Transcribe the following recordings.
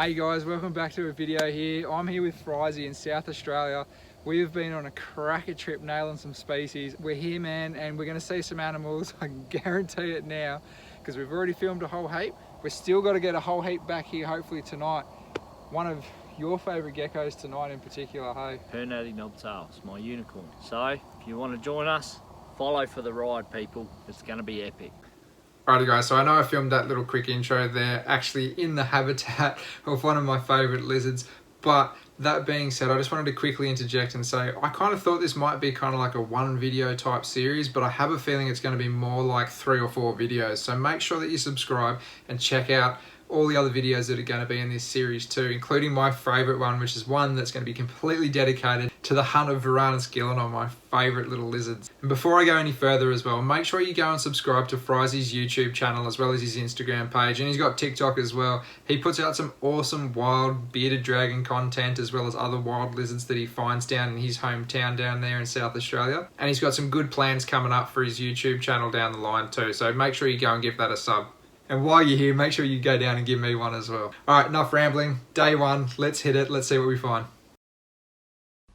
Hey guys, welcome back to a video here. I'm here with Fryzie in South Australia. We've been on a cracker trip nailing some species. We're here, man, and we're gonna see some animals. I can guarantee it now, because we've already filmed a whole heap. We've still got to get a whole heap back here, hopefully tonight. One of your favourite geckos tonight in particular, hey? Pernaty knobtail, it's my unicorn. So, if you want to join us, follow for the ride, people. It's gonna be epic. Alrighty guys, so I know I filmed that little quick intro there, actually in the habitat of one of my favourite lizards, but that being said, I just wanted to quickly interject and say, I kind of thought this might be kind of like a one video type series, but I have a feeling it's going to be more like 3 or 4 videos, so make sure that you subscribe and check out all the other videos that are going to be in this series too, including my favourite one, which is one that's going to be completely dedicated to the hunt of Varanus gillon, my favourite little lizards. And before I go any further as well, make sure you go and subscribe to Fryzie's YouTube channel as well as his Instagram page, and he's got TikTok as well. He puts out some awesome wild bearded dragon content as well as other wild lizards that he finds down in his hometown down there in South Australia. And he's got some good plans coming up for his YouTube channel down the line too, so make sure you go and give that a sub. And while you're here, make sure you go down and give me one as well. Alright, enough rambling. Day one, let's hit it. Let's see what we find.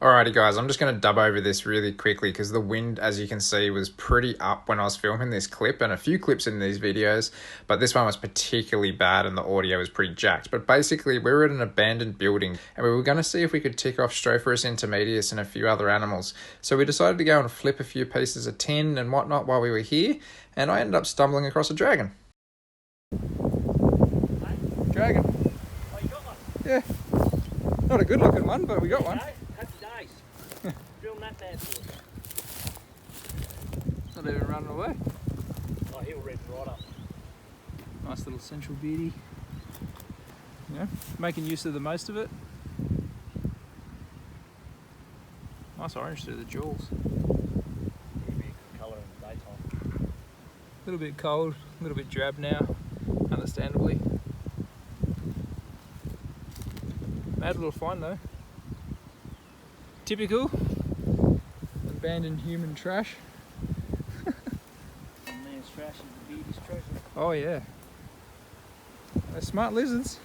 Alrighty guys, I'm just going to dub over this really quickly because the wind, as you can see, was pretty up when I was filming this clip, and a few clips in these videos, but this one was particularly bad and the audio was pretty jacked. But basically, we were at an abandoned building and we were going to see if we could tick off Stropharus intermedius and a few other animals. So we decided to go and flip a few pieces of tin and whatnot while we were here, and I ended up stumbling across a dragon. Dragon. Oh, you got one? Yeah. Not a good looking one, but we got one. Happy days. Film that bad boy. Not even running away. Oh, he'll rip right up. Nice little central beauty. Yeah, making use of the most of it. Nice orange through the jewels. Pretty big colour in the daytime. A little bit cold, a little bit drab now, understandably. Mad little find though. Typical abandoned human trash. One man's trash is the beauty's treasure. Oh yeah. They're smart lizards.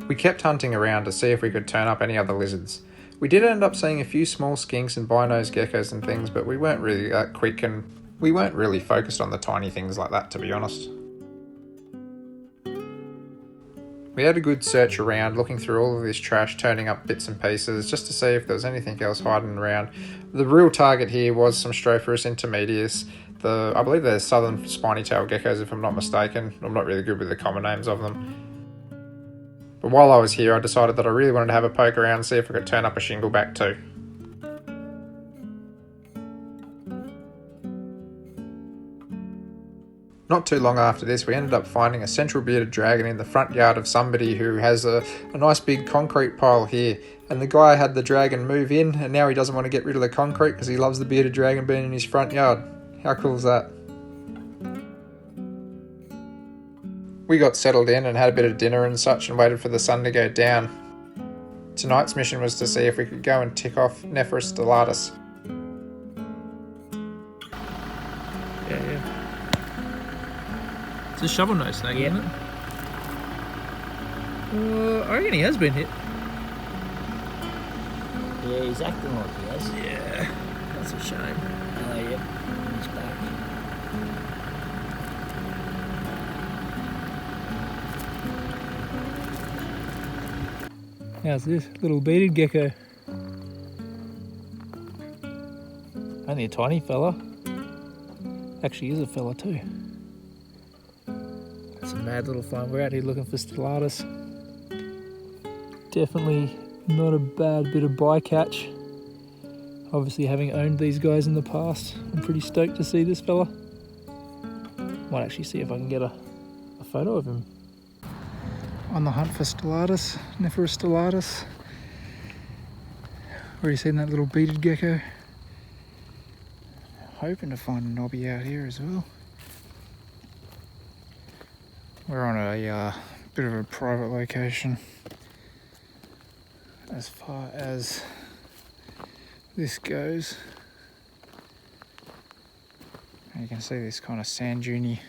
We kept hunting around to see if we could turn up any other lizards. We did end up seeing a few small skinks and bino-nosed geckos and things, but we weren't really that quick and we weren't really focused on the tiny things like that, to be honest. We had a good search around, looking through all of this trash, turning up bits and pieces, just to see if there was anything else hiding around. The real target here was some Stropharus intermedius. I believe they're southern spiny-tailed geckos, if I'm not mistaken. I'm not really good with the common names of them. But while I was here, I decided that I really wanted to have a poke around and see if I could turn up a shingleback too. Not too long after this, we ended up finding a central bearded dragon in the front yard of somebody who has a nice big concrete pile here. And the guy had the dragon move in, and now he doesn't want to get rid of the concrete because he loves the bearded dragon being in his front yard. How cool is that? We got settled in and had a bit of dinner and such and waited for the sun to go down. Tonight's mission was to see if we could go and tick off Nephrus stellatus. Yeah. It's a shovel nose snake, isn't it? I reckon he has been hit. Yeah, he's acting like he has. Yeah, that's a shame. Oh, yep. He's back. How's this? Little bearded gecko. Only a tiny fella. Actually is a fella too. That's a mad little find. We're out here looking for stellatus. Definitely not a bad bit of bycatch. Obviously, having owned these guys in the past, I'm pretty stoked to see this fella. Might actually see if I can get a photo of him. On the hunt for stellatus, Nephrus stellatus. Already seen that little bearded gecko. Hoping to find a knobby out here as well. We're on a bit of a private location as far as this goes. You can see this kind of sand dune-y.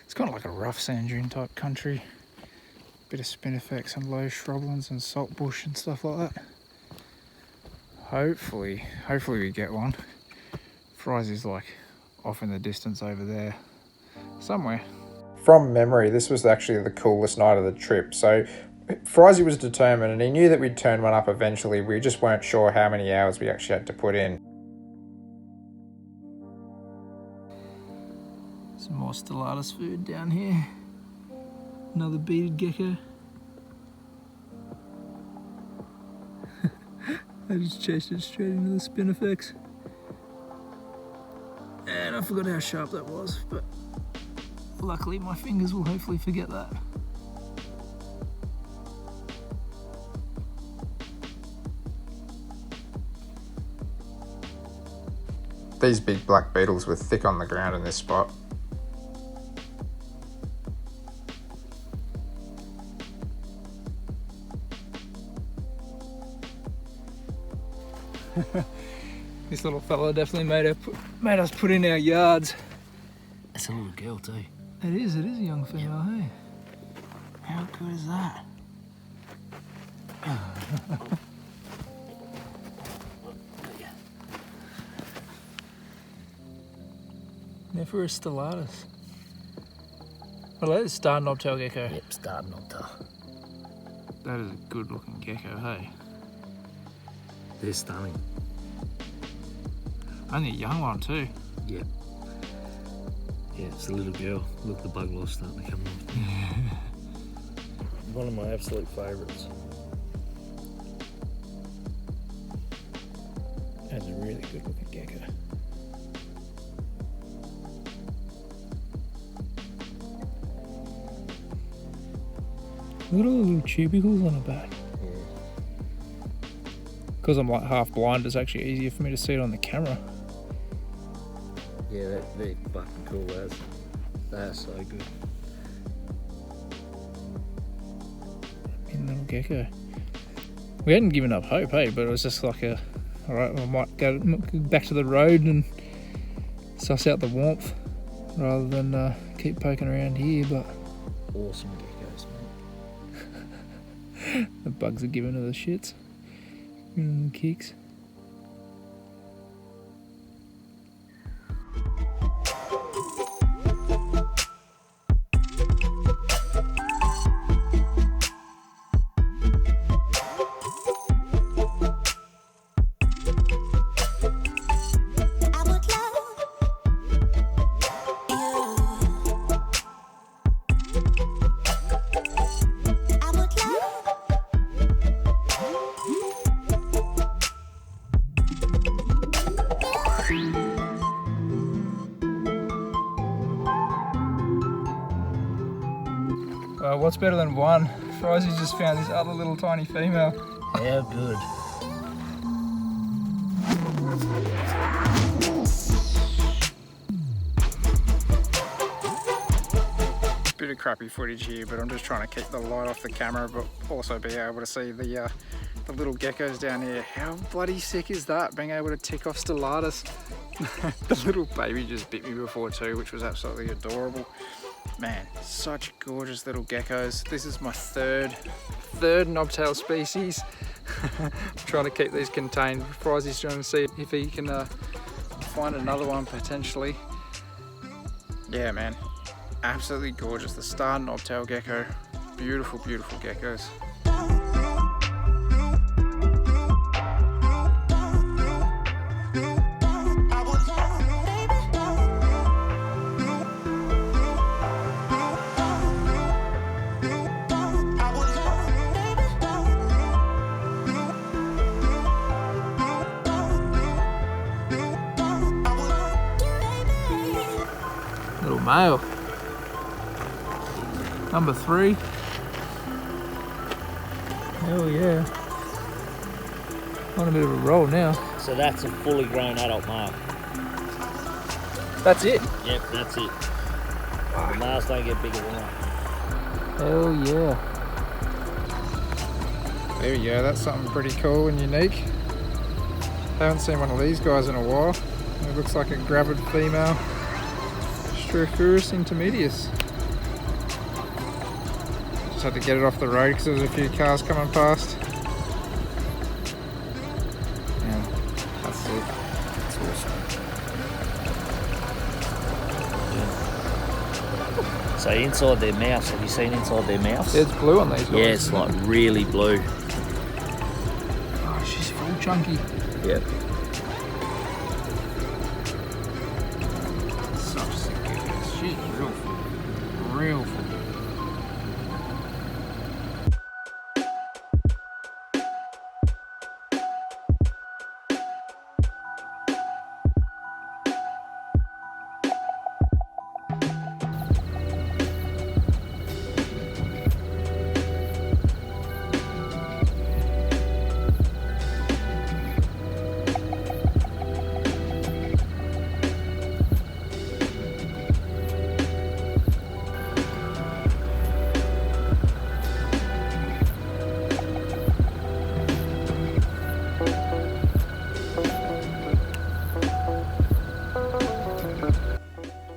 It's kind of like a rough sand dune type country. Bit of spinifex and low shrublands and salt bush and stuff like that. Hopefully we get one. Fryzie's like off in the distance over there somewhere. From memory, this was actually the coolest night of the trip. So Fryzie was determined and he knew that we'd turn one up eventually. We just weren't sure how many hours we actually had to put in. Some more Stellatus food down here. Another bearded gecko. I just chased it straight into the spinifex. And I forgot how sharp that was, but luckily my fingers will hopefully forget that. These big black beetles were thick on the ground in this spot. This little fella definitely made us put in our yards. That's a little girl too. It is a young female, hey? How good is that? Now for a Stellatus. What about this star knobtail gecko? Yep, star knobtail. That is a good looking gecko, hey? They're stunning. Only a young one too. Yep. Yeah, it's a little girl. Look, the bug life's starting to come off. One of my absolute favourites. That's a really good looking gecko. Look at all the little tubercles on the back. Because I'm like half blind, it's actually easier for me to see it on the camera. Yeah, they're fucking cool, lads. They're so good. Little gecko. We hadn't given up hope, hey, but it was just like alright, I might go back to the road and suss out the warmth rather than keep poking around here, but... Awesome geckos, mate. The bugs are giving her the shits. Giving them kicks. Well, what's better than one? Fryzie just found this other little tiny female. How good. Bit of crappy footage here, but I'm just trying to keep the light off the camera, but also be able to see the little geckos down here. How bloody sick is that, being able to tick off Stellatus? The little baby just bit me before too, which was absolutely adorable. Man, such gorgeous little geckos. This is my third knobtail species. I'm trying to keep these contained. Fryzie's trying to see if he can find another one potentially. Yeah, man, absolutely gorgeous. The star knobtail gecko, beautiful, beautiful geckos. Little male. Number 3. Hell yeah. On a bit of a roll now. So that's a fully grown adult male. That's it? Yep, that's it. The males don't get bigger than that. Hell yeah. There we go, that's something pretty cool and unique. Haven't seen one of these guys in a while. It looks like a gravid female. Ultra-Furus intermedius. Just had to get it off the road because there was a few cars coming past. Yeah, that's it. That's awesome. Yeah. So inside their mouths, have you seen inside their mouths? Yeah, it's blue on these guys. Yeah, it's like really blue. Oh, she's full chunky. Yep. Such sick geckos. She's real full. Real full.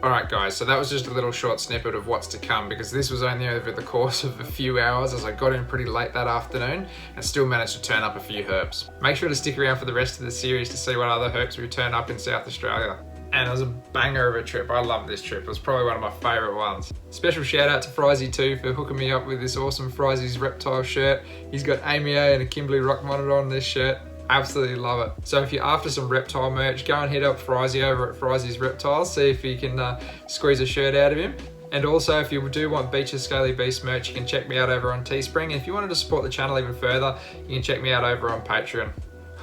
Alright guys, so that was just a little short snippet of what's to come, because this was only over the course of a few hours, as I got in pretty late that afternoon and still managed to turn up a few herps. Make sure to stick around for the rest of the series to see what other herps we turn up in South Australia. And it was a banger of a trip. I love this trip. It was probably one of my favourite ones. Special shout out to Fryzie too for hooking me up with this awesome Fryzie's reptile shirt. He's got Amy A and a Kimberley rock monitor on this shirt. Absolutely love it. So if you're after some reptile merch, go and hit up Fryzie over at Fryzie's Reptiles, see if you can squeeze a shirt out of him. And also, if you do want Beach's Scaly Beast merch, you can check me out over on Teespring. And if you wanted to support the channel even further, you can check me out over on Patreon.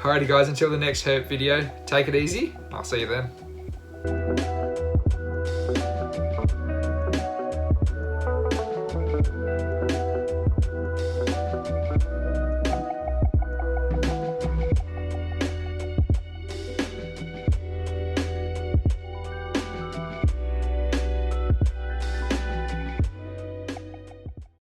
Alrighty guys, until the next herp video, take it easy. I'll see you then.